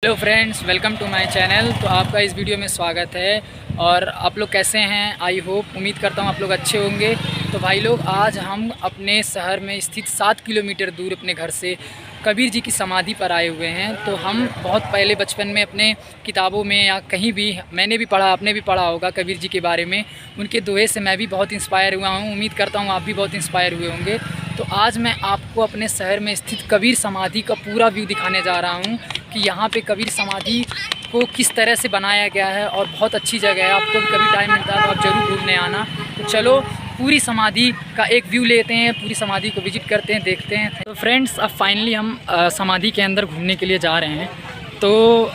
Hello friends, welcome to my channel. तो आपका इस वीडियो में स्वागत है। और आप लोग कैसे हैं? आई होप, उम्मीद करता हूँ आप लोग अच्छे होंगे। तो भाई लोग, आज हम अपने शहर में स्थित 7 किलोमीटर दूर अपने घर से कबीर जी की समाधि पर आए हुए हैं। तो हम बहुत पहले बचपन में अपने किताबों में या कहीं भी मैंने भी पढ़ा, आपने भी पढ़ा होगा कबीर जी के बारे में। उनके दोहे से मैं भी बहुत इंस्पायर हुआ हूँ। उम्मीद करता हूँ आप भी बहुत इंस्पायर हुए होंगे। तो आज मैं आपको अपने शहर में स्थित कबीर समाधि का पूरा व्यू दिखाने जा रहा हूँ कि यहाँ पे कबीर समाधि को किस तरह से बनाया गया है। और बहुत अच्छी जगह है, आपको भी कभी टाइम मिलता है तो आप ज़रूर घूमने आना। तो चलो पूरी समाधि का एक व्यू लेते हैं, पूरी समाधि को विजिट करते हैं, देखते हैं। तो फ्रेंड्स, अब फाइनली हम समाधि के अंदर घूमने के लिए जा रहे हैं। तो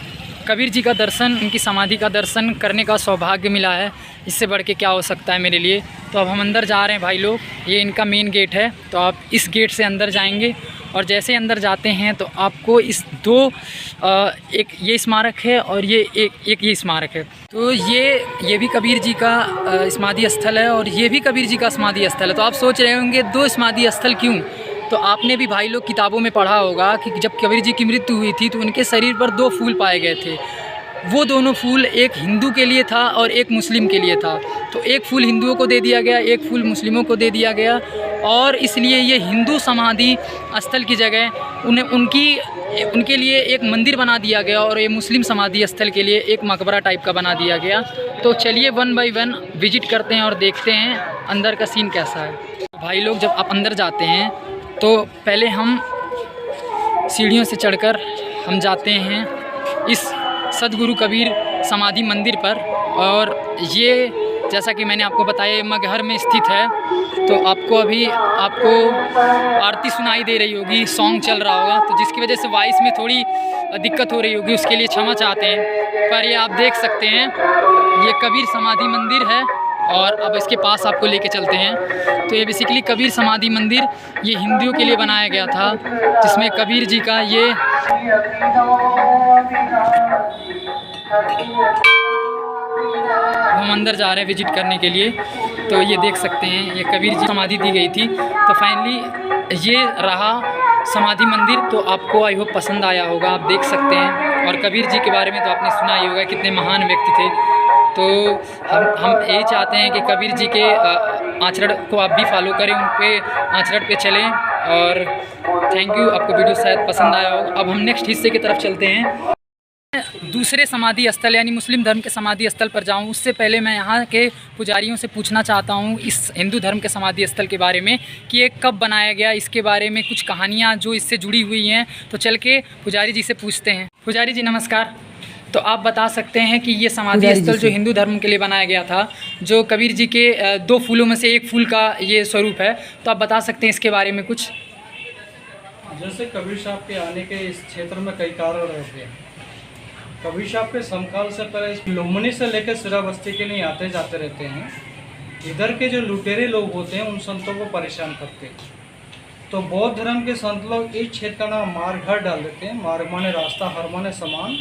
कबीर जी का दर्शन, उनकी समाधि का दर्शन करने का सौभाग्य मिला है। इससे बढ़ के क्या हो सकता है मेरे लिए। तो अब हम अंदर जा रहे हैं भाई लोग। ये इनका मेन गेट है, तो आप इस गेट से अंदर जाएंगे। और जैसे अंदर जाते हैं तो आपको इस एक ये स्मारक है और ये एक ये स्मारक है। तो ये भी कबीर जी का समाधि स्थल है और ये भी कबीर जी का समाधि स्थल है। तो आप सोच रहे होंगे दो समाधि स्थल क्यों? तो आपने भी भाई लोग किताबों में पढ़ा होगा कि जब कबीर जी की मृत्यु हुई थी तो उनके शरीर पर 2 फूल पाए गए थे। वो दोनों फूल एक हिंदू के लिए था और एक मुस्लिम के लिए था। तो एक फूल हिंदुओं को दे दिया गया, एक फूल मुस्लिमों को दे दिया गया। और इसलिए ये हिंदू समाधि स्थल की जगह उनके लिए एक मंदिर बना दिया गया और ये मुस्लिम समाधि स्थल के लिए एक मकबरा टाइप का बना दिया गया। तो चलिए 1 बाय 1 विजिट करते हैं और देखते हैं अंदर का सीन कैसा है। भाई लोग, जब आप अंदर जाते हैं तो पहले हम सीढ़ियों से चढ़कर हम जाते हैं इस सदगुरु कबीर समाधि मंदिर पर। और ये जैसा कि मैंने आपको बताया मगहर में स्थित है। तो आपको आरती सुनाई दे रही होगी, सॉन्ग चल रहा होगा, तो जिसकी वजह से वॉइस में थोड़ी दिक्कत हो रही होगी, उसके लिए क्षमा चाहते हैं। पर ये आप देख सकते हैं, ये कबीर समाधि मंदिर है। और अब इसके पास आपको लेके चलते हैं। तो ये बेसिकली कबीर समाधि मंदिर ये हिंदुओं के लिए बनाया गया था, जिसमें कबीर जी का ये हम अंदर जा रहे हैं विजिट करने के लिए। तो ये देख सकते हैं, ये कबीर जी समाधि दी गई थी। तो फाइनली ये रहा समाधि मंदिर। तो आपको आई होप पसंद आया होगा, आप देख सकते हैं। और कबीर जी के बारे में तो आपने सुना ही होगा, कितने महान व्यक्ति थे। तो हम यही चाहते हैं कि कबीर जी के आचरण को आप भी फॉलो करें, उनके आचरण पे चलें। और थैंक यू, आपको वीडियो शायद पसंद आया होगा। अब हम नेक्स्ट हिस्से की तरफ चलते हैं। दूसरे समाधि स्थल यानी मुस्लिम धर्म के समाधि स्थल पर जाऊं, उससे पहले मैं यहाँ के पुजारियों से पूछना चाहता हूँ इस हिंदू धर्म के समाधि स्थल के बारे में कि ये कब बनाया गया, इसके बारे में कुछ कहानियाँ जो इससे जुड़ी हुई हैं। तो चल के पुजारी जी से पूछते हैं। पुजारी जी नमस्कार। तो आप बता सकते हैं कि ये समाधि स्थल जो हिंदू धर्म के लिए बनाया गया था, जो कबीर जी के 2 फूलों में से एक फूल का ये स्वरूप है, तो आप बता सकते हैं इसके बारे में कुछ? जैसे कबीर साहब के आने के इस क्षेत्र में कई कारण रहते हैं। कबीर साहब के समकाल से पहले लुम्बिनी से लेकर सिरा बस्ती के लिए आते जाते रहते हैं। इधर के जो लुटेरे लोग होते हैं उन संतों को परेशान करते हैं। तो बौद्ध धर्म के संत लोग इस क्षेत्र का नाम मारघर डाल देते हैं। मार्ग माने रास्ता, हर माने समान।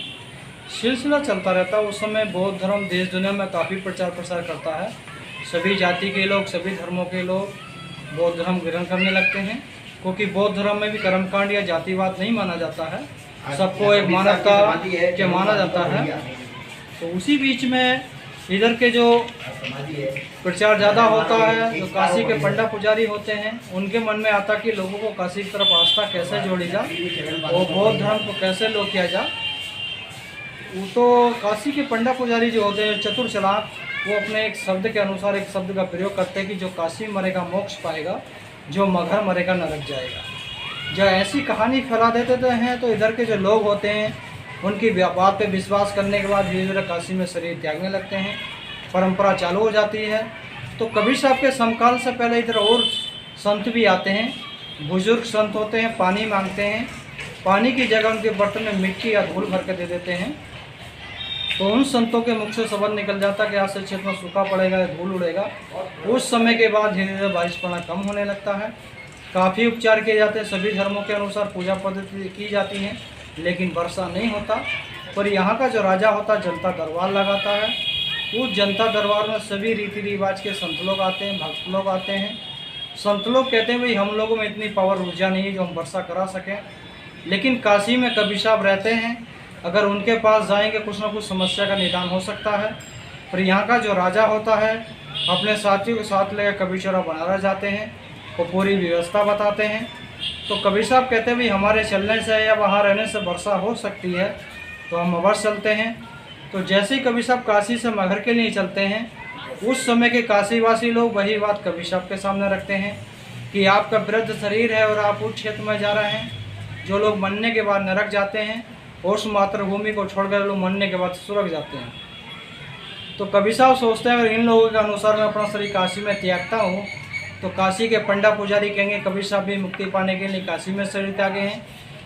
सिलसिला चलता रहता है। उस समय बौद्ध धर्म देश दुनिया में काफ़ी प्रचार प्रसार करता है। सभी जाति के लोग, सभी धर्मों के लोग बौद्ध धर्म ग्रहण करने लगते हैं, क्योंकि बौद्ध धर्म में भी कर्मकांड या जातिवाद नहीं माना जाता है, सबको एक मानवता के माना जाता है। तो उसी बीच में इधर के जो प्रचार ज़्यादा होता है, जो काशी के पंडा पुजारी होते हैं, उनके मन में आता कि लोगों को काशी की तरफ आस्था कैसे जोड़ी जाए, वो बौद्ध धर्म को कैसे लो किया जाए। वो तो काशी के पंडा पुजारी जो होते हैं चतुर चालाक, वो अपने एक शब्द के अनुसार एक शब्द का प्रयोग करते हैं कि जो काशी मरेगा मोक्ष पाएगा, जो मगहर मरेगा नरक जाएगा। जो ऐसी कहानी फैला देते हैं तो इधर के जो लोग होते हैं उनकी बात पे विश्वास करने के बाद धीरे धीरे काशी में शरीर त्यागने लगते हैं, परंपरा चालू हो जाती है। तो कबीर साहब के समकाल से पहले इधर और संत भी आते हैं, बुजुर्ग संत होते हैं, पानी मांगते हैं। पानी की जगह उनके बर्तन में मिट्टी या धूल भर के दे देते हैं। तो उन संतों के मुख से शब्द निकल जाता कि आज से क्षेत्र में सूखा पड़ेगा, धूल उड़ेगा। उस समय के बाद धीरे धीरे बारिश पड़ना कम होने लगता है। काफ़ी उपचार किए जाते हैं, सभी धर्मों के अनुसार पूजा पद्धति की जाती है, लेकिन वर्षा नहीं होता। पर यहाँ का जो राजा होता जनता दरबार लगाता है। उस जनता दरबार में सभी रीति रिवाज के संत लोग आते हैं, भक्त लोग आते हैं। संत लोग कहते हैं भाई हम लोगों में इतनी पावर ऊर्जा नहीं है जो हम वर्षा करा सकें, लेकिन काशी में कबीर साहब रहते हैं। अगर उनके पास जाएंगे कुछ ना कुछ समस्या का निदान हो सकता है। पर यहाँ का जो राजा होता है अपने साथियों के साथ लेकर कबीर चौरा बनारस जाते हैं, वो पूरी व्यवस्था बताते हैं। तो कबीर साहब कहते हैं भाई हमारे चलने से या वहाँ रहने से वर्षा हो सकती है, तो हम अवश्य चलते हैं। तो जैसे ही कबीर साहब काशी से मगहर के लिए चलते हैं, उस समय के काशीवासी लोग वही बात कबीर साहब के सामने रखते हैं कि आपका वृद्ध शरीर है और आप उस क्षेत्र में जा रहे हैं जो लोग मरने के बाद नरक जाते हैं, और उस मातृभूमि को छोड़कर लोग मरने के बाद स्वर्ग जाते हैं। तो कबीर साहब सोचते हैं अगर इन लोगों के अनुसार मैं अपना शरीर काशी में त्यागता हूँ तो काशी के पंडा पुजारी कहेंगे कबीर साहब भी मुक्ति पाने के लिए काशी में शरीर त्यागे हैं,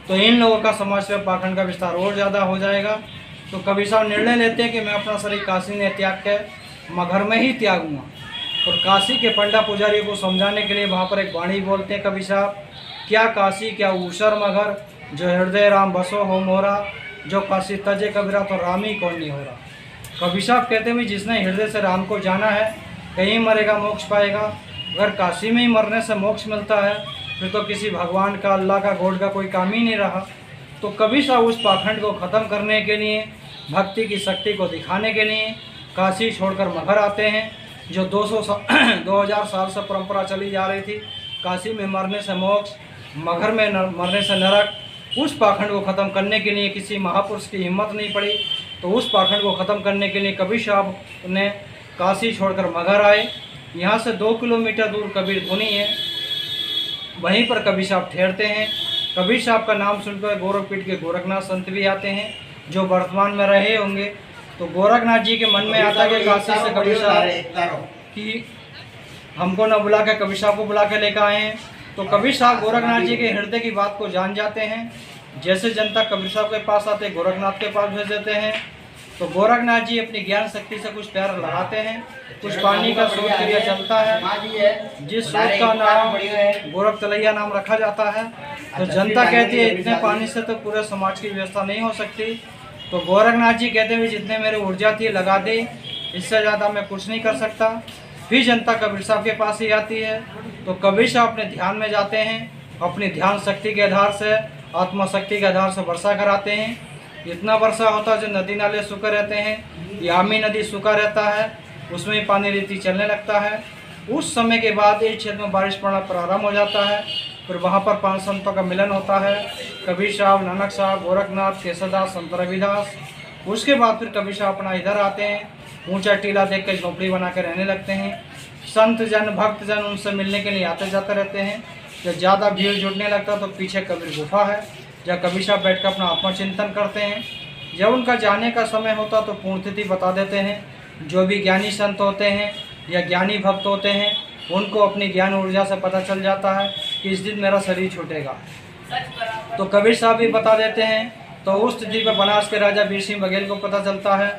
तो इन लोगों का समाज से पाखंड का विस्तार और ज़्यादा हो जाएगा। तो कबीर साहब निर्णय लेते हैं कि मैं अपना शरीर काशी में त्याग कर मगहर में ही त्यागूंगा। और काशी के पंडा पुजारी को समझाने के लिए वहाँ पर एक वाणी बोलते हैं कबीर साहब, क्या काशी क्या ऊसर मगहर, जो हृदय राम बसो हो मोरा, जो काशी तजे कबीरा तो राम ही कौन नहीं हो रहा। कबीर साहब कहते हैं जिसने हृदय से राम को जाना है कहीं मरेगा मोक्ष पाएगा। अगर काशी में ही मरने से मोक्ष मिलता है फिर तो किसी भगवान का, अल्लाह का, गॉड का कोई काम ही नहीं रहा। तो कबीर साहब उस पाखंड को ख़त्म करने के लिए, भक्ति की शक्ति को दिखाने के लिए काशी छोड़कर मगहर आते हैं। जो 2000 साल से परंपरा चली जा रही थी, काशी में मरने से मोक्ष, मगहर में मरने से नरक, उस पाखंड को ख़त्म करने के लिए किसी महापुरुष की हिम्मत नहीं पड़ी। तो उस पाखंड को ख़त्म करने के लिए कबीर साहब ने काशी छोड़कर मगहर आए। यहाँ से 2 किलोमीटर दूर कबीर धुनी है, वहीं पर कबीर साहब ठहरते हैं। कबीर साहब का नाम सुनकर गोरखपीठ के गोरखनाथ संत भी आते हैं जो वर्तमान में रहे होंगे। तो गोरखनाथ जी के मन में आता है कि काशी से कबीर साहब कि हमको न बुला के कबीर साहब को बुला के लेकर आए हैं। तो कबीर साहब गोरखनाथ जी के हृदय की बात को जान जाते हैं। जैसे जनता कबीर साहब के पास आते गोरखनाथ के पास भेज देते हैं। तो गोरखनाथ जी अपनी ज्ञान शक्ति से कुछ पैर लगाते हैं, कुछ पानी का स्रोत क्रिया चलता है, जिस स्रोत का नाम गोरख तलैया नाम रखा जाता है। तो जनता कहती है इतने पानी से तो पूरे समाज की व्यवस्था नहीं हो सकती। तो गोरखनाथ जी कहते हैं जितने मेरी ऊर्जा थी लगा दी, इससे ज़्यादा मैं कुछ नहीं कर सकता। फिर जनता कबीर साहब के पास ही आती है। तो कबीर साहब अपने ध्यान में जाते हैं, अपनी ध्यान शक्ति के आधार से, आत्मा शक्ति के आधार से वर्षा कराते हैं। इतना वर्षा होता है जो नदी नाले सूखे रहते हैं, यामी नदी सूखा रहता है, उसमें पानी रीति चलने लगता है। उस समय के बाद इस क्षेत्र में बारिश पड़ना प्रारंभ हो जाता है। फिर वहाँ पर 5 संतों का मिलन होता है, कबीर साहब, नानक साहब, गोरखनाथ, केशवदास, संत रविदास। उसके बाद फिर कबीर साहब अपना इधर आते हैं, ऊंचा टीला देख कर झोंपड़ी बना के रहने लगते हैं। संत जन, भक्त जन उनसे मिलने के लिए आते जाते रहते हैं। जब ज़्यादा भीड़ जुटने लगता तो पीछे कबीर गुफा है जहाँ कबीर साहब बैठ कर अपना आत्मचिंतन करते हैं। जब उनका जाने का समय होता तो पूर्णतिथि बता देते हैं। जो भी ज्ञानी संत होते हैं या ज्ञानी भक्त होते हैं उनको अपनी ज्ञान ऊर्जा से पता चल जाता है कि इस दिन मेरा शरीर छूटेगा। तो कबीर साहब भी बता देते हैं। तो उस तिथि पर बनारस के राजा वीर सिंह बघेल को पता चलता है,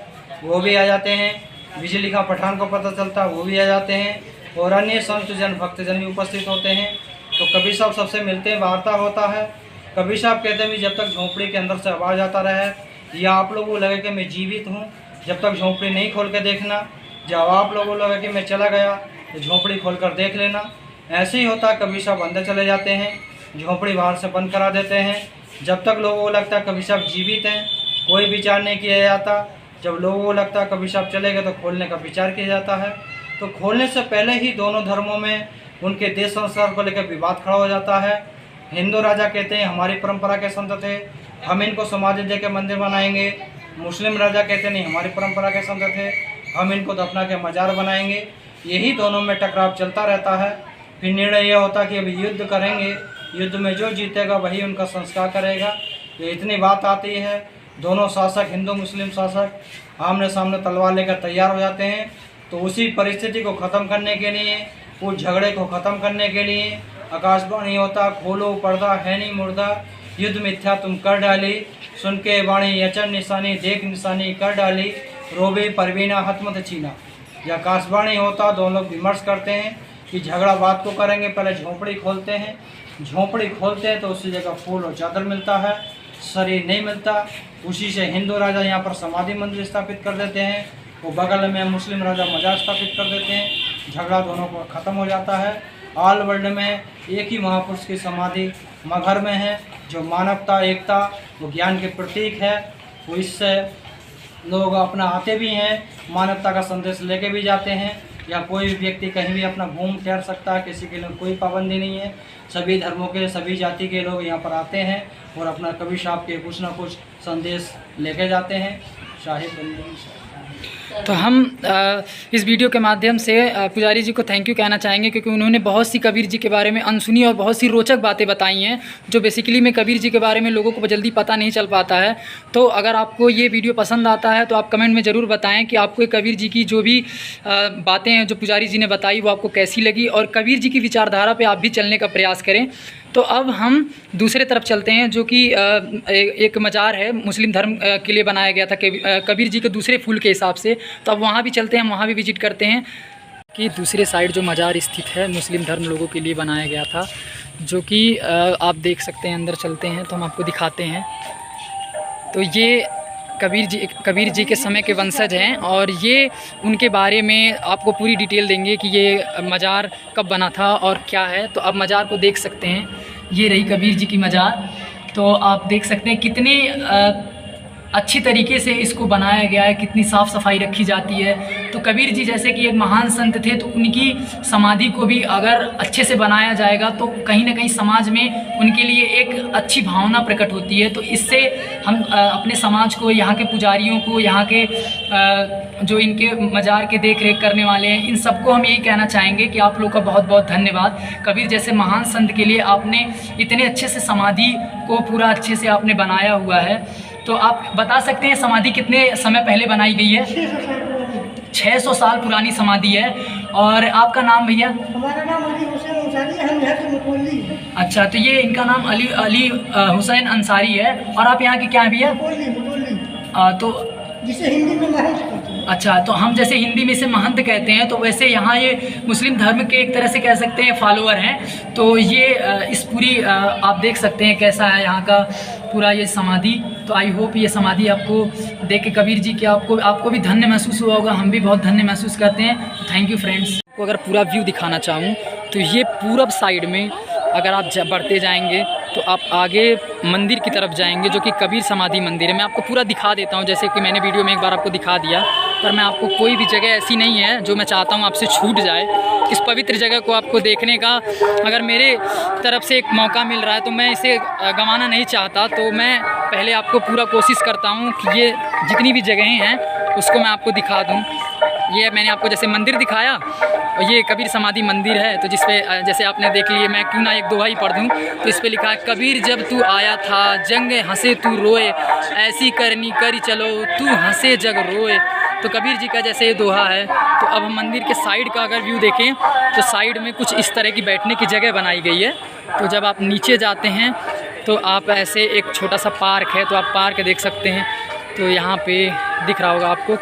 वो भी आ जाते हैं। बिजली खां पठान को पता चलता है, वो भी आ जाते हैं। और अन्य संत जन, भक्त जन भी उपस्थित होते हैं। तो कबीर साहब सबसे मिलते हैं, वार्ता होता है। कबीर साहब कहते हैं जब तक झोंपड़ी के अंदर से आवाज़ आता रहे या आप लोगों को लगे कि मैं जीवित हूँ, जब तक झोंपड़ी नहीं खोल के देखना। जब आप लोगों को लगे कि मैं चला गया तो झोंपड़ी खोल कर देख लेना। ऐसे ही होता है। कबीर साहब अंदर चले जाते हैं, झोंपड़ी बाहर से बंद करा देते हैं। जब तक लोगों को लगता है कबीर साहब जीवित हैं, कोई विचार नहीं किया जाता। जब लोगों को लगता है कबीर साहब चले गए तो खोलने का विचार किया जाता है। तो खोलने से पहले ही दोनों धर्मों में उनके देश संसार को लेकर विवाद खड़ा हो जाता है। हिंदू राजा कहते हैं हमारी परंपरा के संत थे, हम इनको समाधि दे के मंदिर बनाएंगे। मुस्लिम राजा कहते नहीं, हमारी परंपरा के संत थे, हम इनको दफना के मजार बनाएंगे। यही दोनों में टकराव चलता रहता है। फिर निर्णय यह होता कि अभी युद्ध करेंगे, युद्ध में जो जीतेगा वही उनका संस्कार करेगा। ये इतनी बात आती है। दोनों शासक, हिंदू मुस्लिम शासक, आमने सामने तलवार लेकर तैयार हो जाते हैं। तो उसी परिस्थिति को ख़त्म करने के लिए, उस झगड़े को ख़त्म करने के लिए आकाशवाणी होता, खोलो पर्दा है नहीं मुर्दा, युद्ध मिथ्या तुम कर डाली, सुन के वाणी यचन निशानी, देख निशानी कर डाली, रोबे परवीना हतमत चीना। यह आकाशवाणी होता। दोनों लोग विमर्श करते हैं कि झगड़ा बात को करेंगे। पहले झोंपड़ी खोलते हैं, झोंपड़ी खोलते हैं तो उसी जगह फूल और चादर मिलता है, शरीर नहीं मिलता। उसी से हिंदू राजा यहाँ पर समाधि मंदिर स्थापित कर देते हैं, वो बगल में मुस्लिम राजा मजार स्थापित कर देते हैं। झगड़ा दोनों को ख़त्म हो जाता है। ऑल वर्ल्ड में एक ही महापुरुष की समाधि मगहर में है, जो मानवता, एकता, वो ज्ञान के प्रतीक है। तो इससे लोग अपना आते भी हैं, मानवता का संदेश लेके भी जाते हैं। या कोई भी व्यक्ति कहीं भी अपना घूम फिर सकता है, किसी के लिए कोई पाबंदी नहीं है। सभी धर्मों के, सभी जाति के लोग यहाँ पर आते हैं और अपना कबीर साहब के कुछ ना कुछ संदेश लेके जाते हैं। शाहिद बंदी। तो हम इस वीडियो के माध्यम से पुजारी जी को थैंक यू कहना चाहेंगे, क्योंकि उन्होंने बहुत सी कबीर जी के बारे में अनसुनी और बहुत सी रोचक बातें बताई हैं, जो बेसिकली में कबीर जी के बारे में लोगों को जल्दी पता नहीं चल पाता है। तो अगर आपको ये वीडियो पसंद आता है तो आप कमेंट में ज़रूर बताएं कि आपको कबीर जी की जो भी बातें हैं जो पुजारी जी ने बताई वो आपको कैसी लगी, और कबीर जी की विचारधारा पर आप भी चलने का प्रयास करें। तो अब हम दूसरे तरफ चलते हैं, जो कि एक मज़ार है, मुस्लिम धर्म के लिए बनाया गया था कबीर जी के दूसरे फूल के हिसाब से। तो अब वहाँ भी चलते हैं, हम वहाँ भी विजिट करते हैं कि दूसरे साइड जो मज़ार स्थित है मुस्लिम धर्म लोगों के लिए बनाया गया था, जो कि आप देख सकते हैं। अंदर चलते हैं तो हम आपको दिखाते हैं। तो ये कबीर जी के समय के वंशज हैं, और ये उनके बारे में आपको पूरी डिटेल देंगे कि ये मज़ार कब बना था और क्या है। तो आप मज़ार को देख सकते हैं, ये रही कबीर जी की मज़ार। तो आप देख सकते हैं कितनी अच्छी तरीके से इसको बनाया गया है, कितनी साफ़ सफाई रखी जाती है। तो कबीर जी जैसे कि एक महान संत थे, तो उनकी समाधि को भी अगर अच्छे से बनाया जाएगा तो कहीं ना कहीं समाज में उनके लिए एक अच्छी भावना प्रकट होती है। तो इससे हम अपने समाज को, यहाँ के पुजारियों को, यहाँ के जो इनके मज़ार के देख रेख करने वाले हैं, इन सबको हम यही कहना चाहेंगे कि आप लोग का बहुत बहुत धन्यवाद। कबीर जैसे महान संत के लिए आपने इतने अच्छे से समाधि को पूरा अच्छे से आपने बनाया हुआ है। तो आप बता सकते हैं समाधि कितने समय पहले बनाई गई है? 600 साल पुरानी समाधि है। और आपका नाम भैया? हमारा नाम अली हुसैन अंसारी है, हम यहाँ के मुतवल्ली हैं। अच्छा, तो ये इनका नाम अली हुसैन अंसारी है। और आप यहाँ के क्या हैं भैया? मुतवल्ली। तो जिसे हिंदी में महंत कहते हैं। अच्छा, तो हम जैसे हिंदी में इसे महंत कहते हैं, तो वैसे यहाँ ये मुस्लिम धर्म के एक तरह से कह सकते हैं फॉलोअर हैं। तो ये इस पूरी आप देख सकते हैं कैसा है यहाँ का पूरा ये समाधि। तो आई होप ये समाधि आपको देख के कबीर जी के आपको भी धन्य महसूस हुआ होगा, हम भी बहुत धन्य महसूस करते हैं। Thank you friends. को अगर पूरा व्यू दिखाना चाहूँ तो ये पूरब साइड में अगर आप बढ़ते जाएंगे तो आप आगे मंदिर की तरफ जाएंगे, जो कि कबीर समाधि मंदिर है। मैं आपको पूरा दिखा देता हूँ, जैसे कि मैंने वीडियो में एक बार आपको दिखा दिया, पर मैं आपको कोई भी जगह ऐसी नहीं है जो मैं चाहता हूँ आपसे छूट जाए। इस पवित्र जगह को आपको देखने का अगर मेरे तरफ से एक मौका मिल रहा है तो मैं इसे गंवाना नहीं चाहता। तो मैं पहले आपको पूरा कोशिश करता हूँ कि ये जितनी भी जगहें हैं उसको मैं आपको दिखा दूँ। ये मैंने आपको जैसे मंदिर दिखाया, और ये कबीर समाधि मंदिर है। तो जिस पे जैसे आपने देख लिए, मैं क्यों ना एक दोहा ही पढ़ दूँ। तो इस पे लिखा है, कबीर जब तू आया था जंग हंसे तू रोए, ऐसी करनी करी चलो तू हंसे जग रोए। तो कबीर जी का जैसे ये दोहा है। तो अब हम मंदिर के साइड का अगर व्यू देखें तो साइड में कुछ इस तरह की बैठने की जगह बनाई गई है। तो जब आप नीचे जाते हैं तो आप ऐसे एक छोटा सा पार्क है, तो आप पार्क देख सकते हैं। तो यहाँ पे दिख रहा होगा आपको।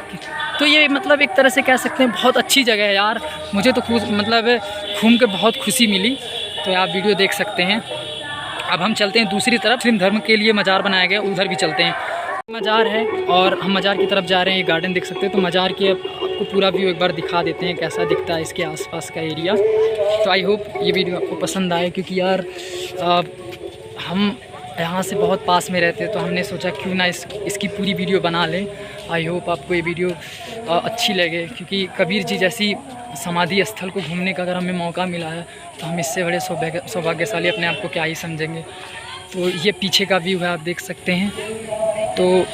तो ये मतलब एक तरह से कह सकते हैं बहुत अच्छी जगह है यार। मुझे तो घूम के बहुत खुशी मिली। तो आप वीडियो देख सकते हैं। अब हम चलते हैं दूसरी तरफ, मुस्लिम धर्म के लिए मज़ार बनाया गया, उधर भी चलते हैं। मज़ार है और हम मज़ार की तरफ जा रहे हैं। ये गार्डन देख सकते हैं। तो मज़ार की आपको पूरा व्यू एक बार दिखा देते हैं कैसा दिखता है इसके आसपास का एरिया। तो आई होप ये वीडियो आपको पसंद आए, क्योंकि यार हम यहाँ से बहुत पास में रहते हैं, तो हमने सोचा क्यों ना इसकी पूरी वीडियो बना लें। आई होप आपको ये वीडियो अच्छी लगे, क्योंकि कबीर जी जैसी समाधि स्थल को घूमने का अगर हमें मौका मिला है तो हम इससे बड़े सौभाग्यशाली अपने आप को क्या ही समझेंगे। तो ये पीछे का व्यू है, आप देख सकते हैं। तो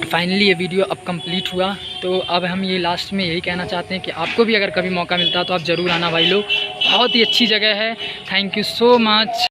फाइनली ये वीडियो अब कंप्लीट हुआ। तो अब हम ये लास्ट में यही कहना चाहते हैं कि आपको भी अगर कभी मौका मिलता है तो आप ज़रूर आना भाई लोग, बहुत ही अच्छी जगह है। Thank you so much.